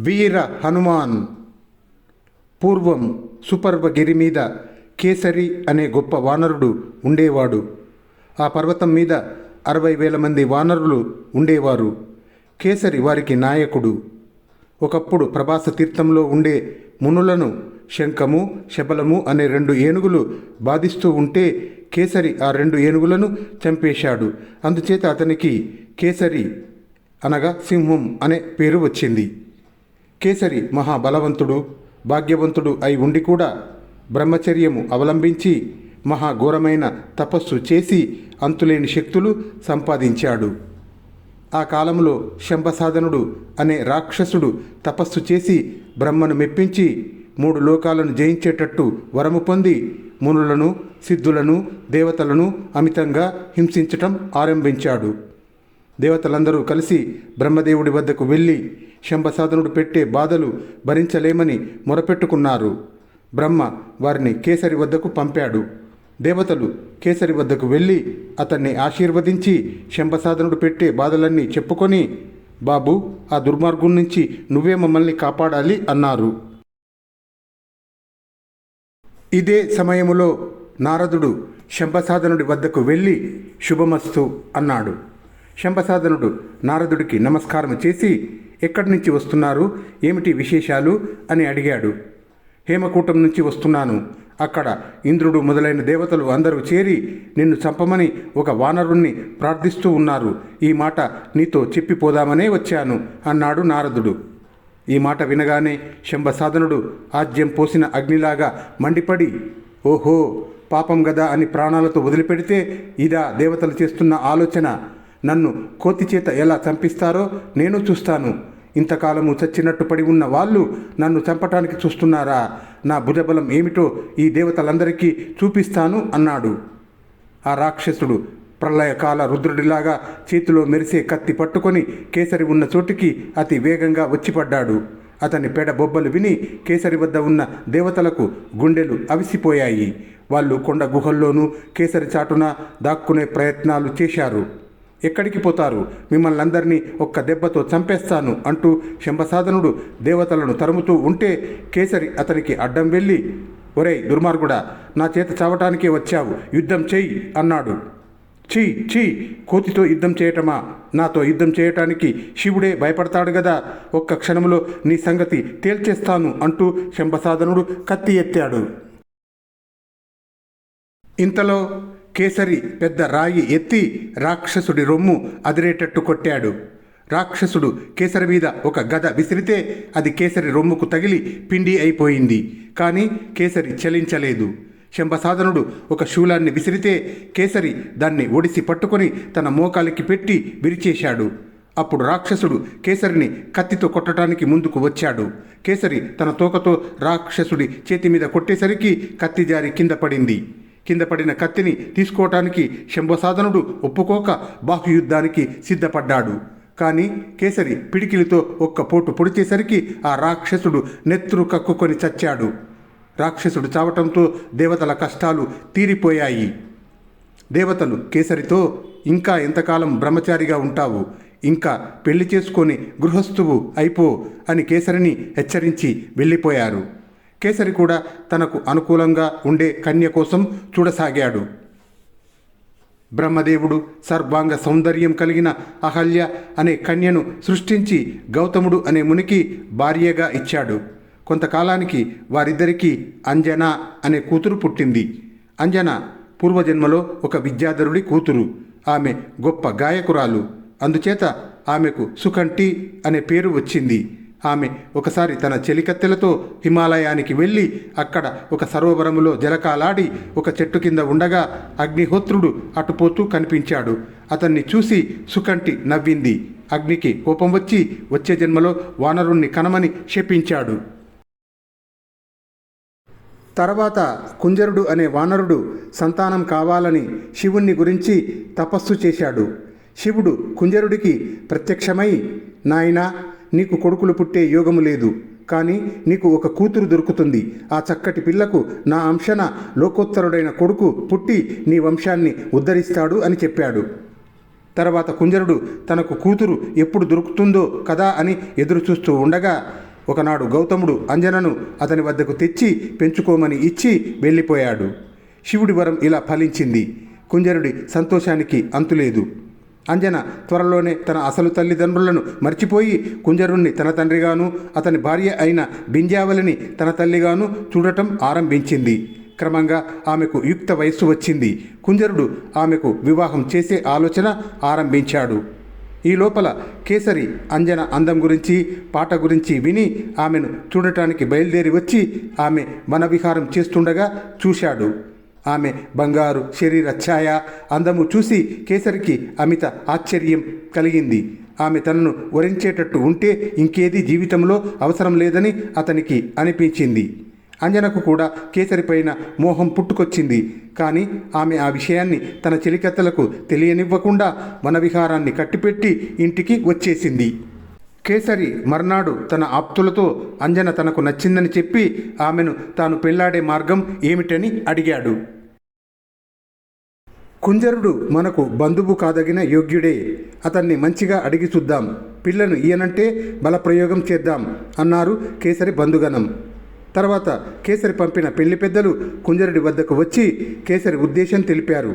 వీర హనుమాన్. పూర్వం సుపర్వగిరి మీద కేసరి అనే గొప్ప వానరుడు ఉండేవాడు. ఆ పర్వతం మీద 60,000 మంది వానరులు ఉండేవారు. కేసరి వారికి నాయకుడు. ఒకప్పుడు ప్రభాస తీర్థంలో ఉండే మునులను శంఖము శబలము అనే 2 ఏనుగులు బాధిస్తూ ఉంటే కేసరి ఆ 2 ఏనుగులను చంపేశాడు. అందుచేత అతనికి కేసరి అనగా సింహం అనే పేరు వచ్చింది. కేసరి మహాబలవంతుడు భాగ్యవంతుడు అయి ఉండి కూడా బ్రహ్మచర్యము అవలంబించి మహాఘోరమైన తపస్సు చేసి అంతులేని శక్తులు సంపాదించాడు. ఆ కాలంలో శంభసాధనుడు అనే రాక్షసుడు తపస్సు చేసి బ్రహ్మను మెప్పించి 3 లోకాలను జయించేటట్టు వరము పొంది మునులను సిద్ధులను దేవతలను అమితంగా హింసించటం ఆరంభించాడు. దేవతలందరూ కలిసి బ్రహ్మదేవుడి వద్దకు వెళ్ళి శంభసాధనుడు పెట్టే బాధలు భరించలేమని మొరపెట్టుకున్నారు. బ్రహ్మ వారిని కేసరి వద్దకు పంపాడు. దేవతలు కేసరి వద్దకు వెళ్ళి అతన్ని ఆశీర్వదించి శంభసాధనుడు పెట్టే బాధలన్నీ చెప్పుకొని, బాబు, ఆ దుర్మార్గం నుంచి నువ్వే మమ్మల్ని కాపాడాలి అన్నారు. ఇదే సమయములో నారదుడు శంభసాధనుడి వద్దకు వెళ్ళి శుభమస్తు అన్నాడు. శంభసాధనుడు నారదుడికి నమస్కారం చేసి, ఎక్కడి నుంచి వస్తున్నారు, ఏమిటి విశేషాలు అని అడిగాడు. హేమకూటం నుంచి వస్తున్నాను. అక్కడ ఇంద్రుడు మొదలైన దేవతలు అందరూ చేరి నిన్ను చంపమని ఒక వానరుణ్ణి ప్రార్థిస్తూ ఉన్నారు. ఈ మాట నీతో చెప్పిపోదామనే వచ్చాను అన్నాడు నారదుడు. ఈ మాట వినగానే శంభసాధనుడు ఆజ్యం పోసిన అగ్నిలాగా మండిపడి, ఓహో, పాపం గదా అని ప్రాణాలతో వదిలిపెడితే ఇదా దేవతలు చేస్తున్న ఆలోచన? నన్ను కోతి చేత ఎలా చంపిస్తారో నేను చూస్తాను. ఇంతకాలము చచ్చినట్టు పడి ఉన్న వాళ్ళు నన్ను చంపటానికి చూస్తున్నారా? నా భుజబలం ఏమిటో ఈ దేవతలందరికీ చూపిస్తాను అన్నాడు. ఆ రాక్షసుడు ప్రళయకాల రుద్రుడిలాగా చేతిలో మెరిసే కత్తి పట్టుకొని కేసరి ఉన్న చోటికి అతి వేగంగా వచ్చిపడ్డాడు. అతని పెడ బొబ్బలు విని కేసరి వద్ద ఉన్న దేవతలకు గుండెలు అవిసిపోయాయి. వాళ్ళు కొండ గుహల్లోనూ కేసరి చాటున దాక్కునే ప్రయత్నాలు చేశారు. ఎక్కడికి పోతారు? మిమ్మల్ని అందరినీ ఒక్క దెబ్బతో చంపేస్తాను అంటూ శంభసాధనుడు దేవతలను తరుముతూ ఉంటే కేసరి అతనికి అడ్డం వెళ్ళి, ఒరేయ్ దుర్మార్గుడా, నా చేత చావటానికే వచ్చావు, యుద్ధం చెయ్యి అన్నాడు. ఛీ ఛీ, కోతితో యుద్ధం చేయటమా? నాతో యుద్ధం చేయటానికి శివుడే భయపడతాడు గదా, ఒక్క క్షణంలో నీ సంగతి తేల్చేస్తాను అంటూ శంభసాధనుడు కత్తి ఎత్తాడు. ఇంతలో కేసరి పెద్ద రాయి ఎత్తి రాక్షసుడి రొమ్ము అదిరేటట్టు కొట్టాడు. రాక్షసుడు కేసరి మీద ఒక గద విసిరితే అది కేసరి రొమ్ముకు తగిలి పిండి అయిపోయింది. కానీ కేసరి చలించలేదు. శంభసాధనుడు ఒక శూలాన్ని విసిరితే కేసరి దాన్ని ఒడిసి పట్టుకొని తన మోకాలికి పెట్టి విరిచేశాడు. అప్పుడు రాక్షసుడు కేసరిని కత్తితో కొట్టడానికి ముందుకు వచ్చాడు. కేసరి తన తోకతో రాక్షసుడి చేతి మీద కొట్టేసరికి కత్తి జారి కింద పడింది. కింద పడిన కత్తిని తీసుకోవటానికి శంభసాధనుడు ఒప్పుకోక బాహుయుద్ధానికి సిద్ధపడ్డాడు. కానీ కేసరి పిడికిలితో ఒక్క పోటు పొడిచేసరికి ఆ రాక్షసుడు నెత్తురు కక్కుకొని చచ్చాడు. రాక్షసుడు చావటంతో దేవతల కష్టాలు తీరిపోయాయి. దేవతలు కేసరితో, ఇంకా ఎంతకాలం బ్రహ్మచారిగా ఉంటావు, ఇంకా పెళ్లి చేసుకొని గృహస్థువు అయిపో అని కేసరిని హెచ్చరించి వెళ్ళిపోయారు. కేసరి కూడా తనకు అనుకూలంగా ఉండే కన్య కోసం చూడసాగాడు. బ్రహ్మదేవుడు సర్వాంగ సౌందర్యం కలిగిన అహల్య అనే కన్యను సృష్టించి గౌతముడు అనే మునికి భార్యగా ఇచ్చాడు. కొంతకాలానికి వారిద్దరికీ అంజన అనే కూతురు పుట్టింది. అంజన పూర్వజన్మలో ఒక విద్యాధరుడి కూతురు. ఆమె గొప్ప గాయకురాలు. అందుచేత ఆమెకు సుకంఠి అనే పేరు వచ్చింది. ఆమె ఒకసారి తన చెలికత్తెలతో హిమాలయానికి వెళ్ళి అక్కడ ఒక సరోవరములో జలకాలాడి ఒక చెట్టు కింద ఉండగా అగ్నిహోత్రుడు అటుపోతూ కనిపించాడు. అతన్ని చూసి సుకంఠి నవ్వింది. అగ్నికి కోపం వచ్చి వచ్చే జన్మలో వానరుణ్ణి కనమని శపించాడు. తర్వాత కుంజరుడు అనే వానరుడు సంతానం కావాలని శివుణ్ణి గురించి తపస్సు చేశాడు. శివుడు కుంజరుడికి ప్రత్యక్షమై, నాయనా, నీకు కొడుకులు పుట్టే యోగము లేదు, కానీ నీకు ఒక కూతురు దొరుకుతుంది. ఆ చక్కటి పిల్లకు నా అంశన లోకోత్తరుడైన కొడుకు పుట్టి నీ వంశాన్ని ఉద్ధరిస్తాడు అని చెప్పాడు. తర్వాత కుంజరుడు తనకు కూతురు ఎప్పుడు దొరుకుతుందో కదా అని ఎదురు చూస్తూ ఉండగా ఒకనాడు గౌతముడు అంజనను అతని వద్దకు తెచ్చి పెంచుకోమని ఇచ్చి వెళ్ళిపోయాడు. శివుడి వరం ఇలా ఫలించింది. కుంజరుడి సంతోషానికి అంతులేదు. అంజన త్వరలోనే తన అసలు తల్లిదండ్రులను మర్చిపోయి కుంజరుణ్ణి తన తండ్రిగాను, అతని భార్య అయిన బింజావలిని తన తల్లిగాను చూడటం ఆరంభించింది. క్రమంగా ఆమెకు యుక్త వయస్సు వచ్చింది. కుంజరుడు ఆమెకు వివాహం చేసే ఆలోచన ఆరంభించాడు. ఈ లోపల కేసరి అంజన అందం గురించి, పాట గురించి విని ఆమెను చూడటానికి బయలుదేరి వచ్చి ఆమె వనవిహారం చేస్తుండగా చూశాడు. ఆమె బంగారు శరీర ఛాయ, అందము చూసి కేసరికి అమిత ఆశ్చర్యం కలిగింది. ఆమె తనను వరించేటట్టు ఉంటే ఇంకేది జీవితంలో అవసరం లేదని అతనికి అనిపించింది. అంజనకు కూడా కేసరిపైన మోహం పుట్టుకొచ్చింది. కానీ ఆమె ఆ విషయాన్ని తన చెలికత్తెలకు తెలియనివ్వకుండా వనవిహారాన్ని కట్టిపెట్టి ఇంటికి వచ్చేసింది. కేసరి మర్నాడు తన ఆప్తులతో అంజన తనకు నచ్చిందని చెప్పి ఆమెను తాను పెళ్లాడే మార్గం ఏమిటని అడిగాడు. కుంజరుడు మనకు బంధువు కాదగిన యోగ్యుడే. అతన్ని మంచిగా అడిగి చూద్దాం. పిల్లను ఈయనంటే బలప్రయోగం చేద్దాం అన్నారు కేసరి బంధుగణం. తర్వాత కేసరి పంపిన పెళ్లి పెద్దలు కుంజరుడి వద్దకు వచ్చి కేసరి ఉద్దేశం తెలిపారు.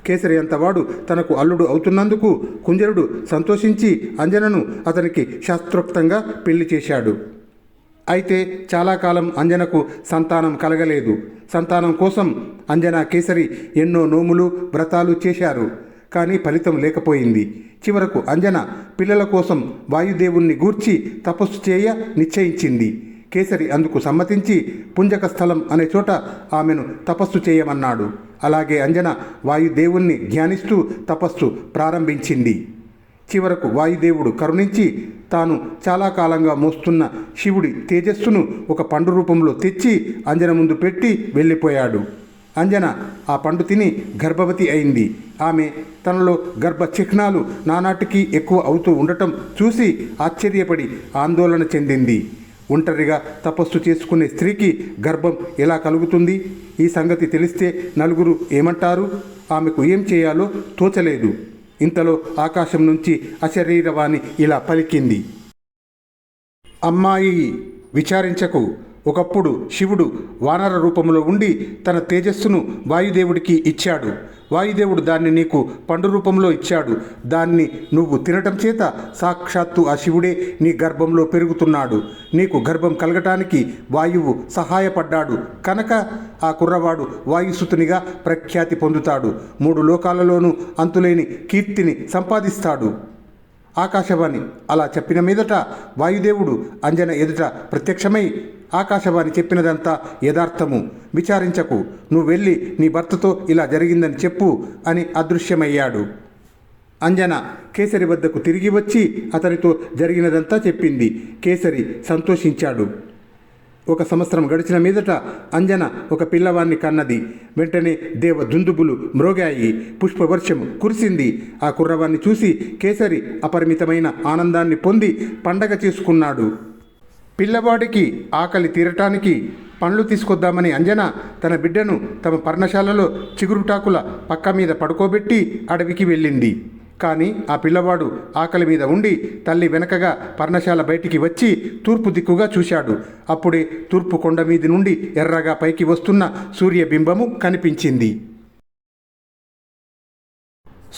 కేసరి అంతవాడు తనకు అల్లుడు అవుతున్నందుకు కుంజరుడు సంతోషించి అంజనను అతనికి శాస్త్రోక్తంగా పెళ్లి చేశాడు. అయితే చాలా కాలం అంజనకు సంతానం కలగలేదు. సంతానం కోసం అంజన కేసరి ఎన్నో నోములు వ్రతాలు చేశారు. కానీ ఫలితం లేకపోయింది. చివరకు అంజన పిల్లల కోసం వాయుదేవుణ్ణి గూర్చి తపస్సు చేయ నిశ్చయించింది. కేసరి అందుకు సమ్మతించి పుంజక స్థలం అనే చోట ఆమెను తపస్సు చేయమన్నాడు. అలాగే అంజన వాయుదేవుణ్ణి ధ్యానిస్తూ తపస్సు ప్రారంభించింది. చివరకు వాయుదేవుడు కరుణించి తాను చాలా కాలంగా మోస్తున్న శివుడి తేజస్సును ఒక పండు రూపంలో తెచ్చి అంజన ముందు పెట్టి వెళ్ళిపోయాడు. అంజన ఆ పండు తిని గర్భవతి అయింది. ఆమె తనలో గర్భ చిహ్నాలు నానాటికి ఎక్కువ అవుతూ ఉండటం చూసి ఆశ్చర్యపడి ఆందోళన చెందింది. ఒంటరిగా తపస్సు చేసుకునే స్త్రీకి గర్భం ఎలా కలుగుతుంది? ఈ సంగతి తెలిస్తే నలుగురు ఏమంటారు? ఆమెకు ఏం చేయాలో తోచలేదు. ఇంతలో ఆకాశం నుంచి అశరీరవాణి ఇలా పలికింది. అమ్మాయి, విచారించకు. ఒకప్పుడు శివుడు వానర రూపంలో ఉండి తన తేజస్సును వాయుదేవుడికి ఇచ్చాడు. వాయుదేవుడు దాన్ని నీకు పండు రూపంలో ఇచ్చాడు. దాన్ని నువ్వు తినటం చేత సాక్షాత్తు ఆ శివుడే నీ గర్భంలో పెరుగుతున్నాడు. నీకు గర్భం కలగటానికి వాయువు సహాయపడ్డాడు కనుక ఆ కుర్రవాడు వాయుసుతునిగా ప్రఖ్యాతి పొందుతాడు. 3 లోకాలలోనూ అంతులేని కీర్తిని సంపాదిస్తాడు. ఆకాశవాణి అలా చెప్పిన మీదట వాయుదేవుడు అంజన ఎదుట ప్రత్యక్షమై, ఆకాశవాణి చెప్పినదంతా యథార్థము, విచారించకు, నువ్వు వెళ్ళి నీ భర్తతో ఇలా జరిగిందని చెప్పు అని అదృశ్యమయ్యాడు. అంజన కేసరి వద్దకు తిరిగి వచ్చి అతనితో జరిగినదంతా చెప్పింది. కేసరి సంతోషించాడు. 1 సంవత్సరం గడిచిన మీదట అంజన ఒక పిల్లవాన్ని కన్నది. వెంటనే దేవ దుందుబులు మ్రోగాయి, పుష్పవర్షం కురిసింది. ఆ కుర్రవాన్ని చూసి కేసరి అపరిమితమైన ఆనందాన్ని పొంది పండగ చేసుకున్నాడు. పిల్లవాడికి ఆకలి తీరటానికి పండ్లు తీసుకొద్దామని అంజన తన బిడ్డను తమ పర్ణశాలలో చిగురుటాకుల పక్క మీద పడుకోబెట్టి అడవికి వెళ్ళింది. కానీ ఆ పిల్లవాడు ఆకలి మీద ఉండి తల్లి వెనకగా పర్ణశాల బయటికి వచ్చి తూర్పు దిక్కుగా చూశాడు. అప్పుడే తూర్పు కొండ మీది నుండి ఎర్రగా పైకి వస్తున్న సూర్యబింబము కనిపించింది.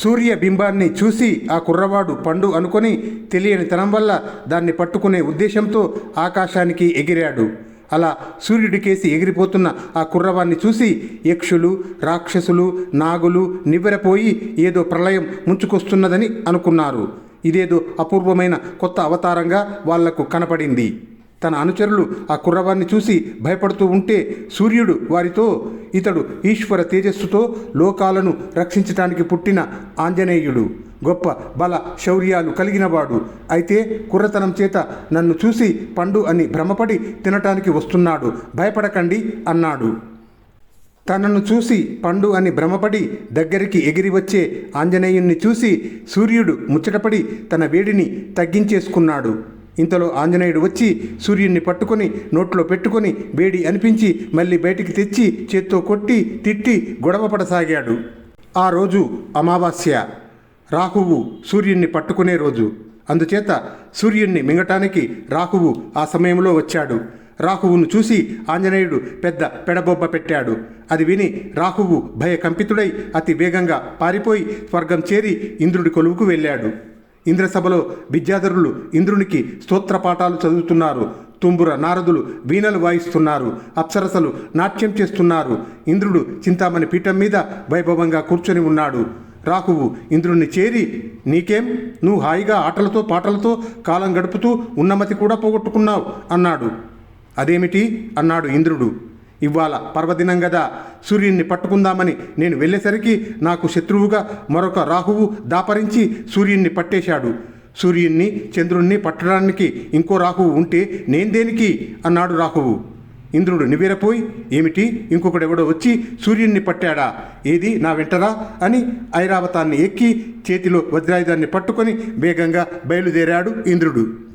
సూర్యబింబాన్ని చూసి ఆ కుర్రవాడు పండు అనుకొని తెలియని తనం వల్ల దాన్ని పట్టుకునే ఉద్దేశంతో ఆకాశానికి ఎగిరాడు. అలా సూర్యుడికేసి ఎగిరిపోతున్న ఆ కుర్రవాన్ని చూసి యక్షులు, రాక్షసులు, నాగులు నివ్వెరపోయి ఏదో ప్రళయం ముంచుకొస్తున్నదని అనుకున్నారు. ఇదేదో అపూర్వమైన కొత్త అవతారంగా వాళ్లకు కనపడింది. తన అనుచరులు ఆ కుర్రవాన్ని చూసి భయపడుతూ ఉంటే సూర్యుడు వారితో, ఇతడు ఈశ్వర తేజస్సుతో లోకాలను రక్షించటానికి పుట్టిన ఆంజనేయుడు, గొప్ప బల శౌర్యాలు కలిగినవాడు. అయితే కుర్రతనం చేత నన్ను చూసి పండు అని భ్రమపడి తినటానికి వస్తున్నాడు, భయపడకండి అన్నాడు. తనను చూసి పండు అని భ్రమపడి దగ్గరికి ఎగిరి వచ్చే ఆంజనేయుణ్ణి చూసి సూర్యుడు ముచ్చటపడి తన వేడిని తగ్గించేసుకున్నాడు. ఇంతలో ఆంజనేయుడు వచ్చి సూర్యుడిని పట్టుకొని నోట్లో పెట్టుకొని వేడి అనిపించి మళ్ళీ బయటికి తెచ్చి చేత్తో కొట్టి తిట్టి గొడవపడసాగాడు. ఆ రోజు అమావాస్య, రాహువు సూర్యుడిని పట్టుకునే రోజు. అందుచేత సూర్యుణ్ణి మింగటానికి రాహువు ఆ సమయంలో వచ్చాడు. రాహువును చూసి ఆంజనేయుడు పెద్ద పెడబొబ్బ పెట్టాడు. అది విని రాహువు భయకంపితుడై అతి వేగంగా పారిపోయి స్వర్గం చేరి ఇంద్రుడి కొలువుకు వెళ్ళాడు. ఇంద్రసభలో విద్యాధరులు ఇంద్రునికి స్తోత్రపాఠాలు చదువుతున్నారు. తుంబుర నారదులు వీణలు వాయిస్తున్నారు. అప్సరసలు నాట్యం చేస్తున్నారు. ఇంద్రుడు చింతామణి పీఠం మీద వైభవంగా కూర్చొని ఉన్నాడు. రాహువు ఇంద్రుణ్ణి చేరి, నీకేం, నువ్వు హాయిగా ఆటలతో పాటలతో కాలం గడుపుతూ ఉన్నమతి కూడా పోగొట్టుకున్నావు అన్నాడు. అదేమిటి అన్నాడు ఇంద్రుడు. ఇవాళ పర్వదినం గదా, సూర్యుణ్ణి పట్టుకుందామని నేను వెళ్ళేసరికి నాకు శత్రువుగా మరొక రాహువు దాపరించి సూర్యుణ్ణి పట్టేశాడు. సూర్యుణ్ణి చంద్రుణ్ణి పట్టడానికి ఇంకో రాహువు ఉంటే నేను దేనికి అన్నాడు రాహువు. ఇంద్రుడు నివ్వెరపోయి, ఏమిటి, ఇంకొకడెవడో వచ్చి సూర్యుణ్ణి పట్టాడా, ఏది నా వెంటరా అని ఐరావతాన్ని ఎక్కి చేతిలో వజ్రాయుధాన్ని పట్టుకొని వేగంగా బయలుదేరాడు ఇంద్రుడు.